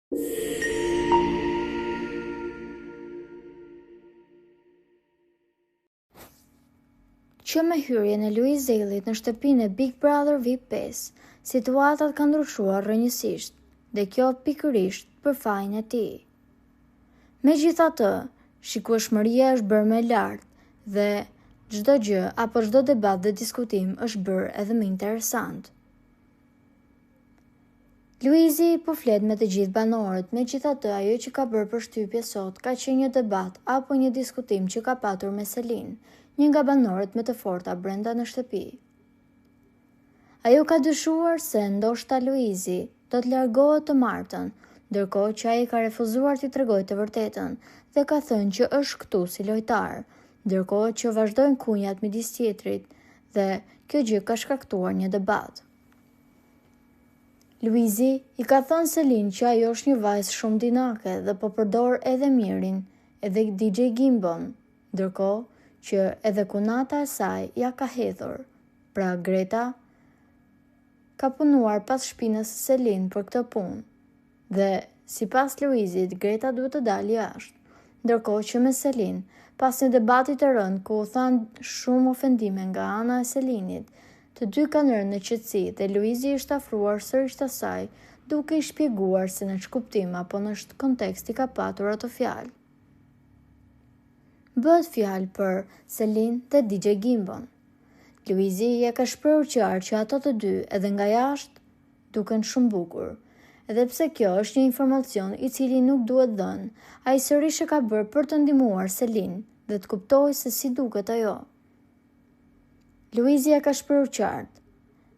Që me hyrjen e Luiz Zellit në shtëpinë e Big Brother VIP 5, situatat kanë ndryshuar rrënjësisht, dhe kjo pikërisht për fajin e tij. Megjithatë, shikueshmëria është bërë më e lartë dhe çdo gjë apo çdo debat dhe diskutim është bërë edhe më interesant. Luizi po flet me të gjithë banorët, megjithatë ajo që ka bërë përshtypje sot ka qenë një debat apo një diskutim që ka patur me Selin, një nga banorët më të forta brenda në shtëpi. Ajo ka dyshuar se ndoshta Luizi do të largohet të martën, ndërkohë që ai ka refuzuar t'i tregojë të vërtetën dhe ka thënë që është këtu si lojtar, ndërkohë që vazhdojnë kunjat midis tjetrit dhe kjo gjë ka shkaktuar një debat. Luizi i ka thënë Selin që ajo është një vajzë shumë dinake dhe po përdor edhe Mirin, edhe DJ Gimbon, ndërkohë që edhe kunata e saj ja ka hedhur. Pra Greta ka punuar pas shpinës së Selin për këtë punë. Dhe sipas Luizit, Greta duhet të dalë jashtë. Ndërkohë që me Selin, pas një debati të rënd ku u thanë shumë ofendime nga ana e Selinit, të dy kanë rënë në qetësi dhe Luizi është afruar sërish asaj, duke i shpjeguar se në ç'kuptim apo në kontekst i ka patur ato fjalë. Bëhet fjalë për Selin dhe DJ Gimbon. Luizi ja ka shprehur qartë që ato të dy edhe nga jashtë duken shumë bukur. Edhe pse kjo është një informacion i cili nuk duhet dhënë, ai sërish e ka bërë për të ndihmuar Selin dhe të kuptojë se si duket ajo. Luizi ja ka shprehur qartë.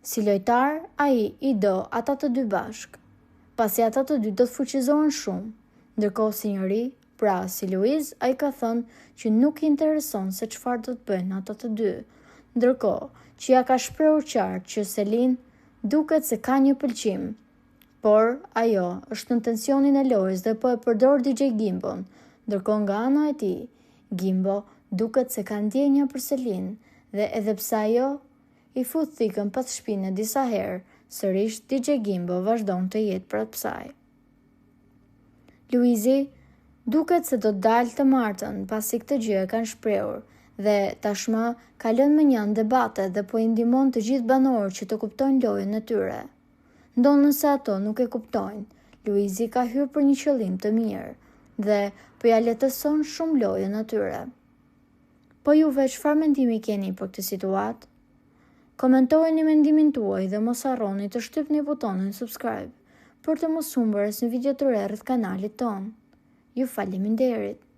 Si lojtar, ai i do ata të dy bashk, pasi ata të dy do të fuqizohen shumë, ndërkohë si njeri, pra si Luiz, ai ka thënë që nuk i intereson se çfarë do të bëjnë ata të dy, ndërkohë që ja ka shprehur qartë që Selin duket se ka një pëlqim, por ajo është në tensionin e lojës dhe po e përdor DJ Gimbon, ndërkohë nga ana e tij, Gimbo duket se ka ndjenja për Selin dhe edhe pse ajo i fut thikën pas shpinë disa herë, sërish DJ Gimbo vazhdon të jetë pranë saj. Luizi duket se do të dalë të martën pasi këtë gjë e kanë shprehur dhe tashmë ka lënë më njanë debate dhe po i ndihmon të gjithë banorët që të kuptojnë lojën e tyre. Ndonë nëse ato nuk e kuptojnë, Luizi ka hyrë për një qëllim të mirë dhe po ja lehtëson shumë lojën atyre. Po juve çfarë mendimi keni për këtë situatë? Komentojeni mendimin tuaj dhe mos harroni të shtypni butonin subscribe për të mos humbur asnjë video të re rreth kanalit tonë. Ju faleminderit!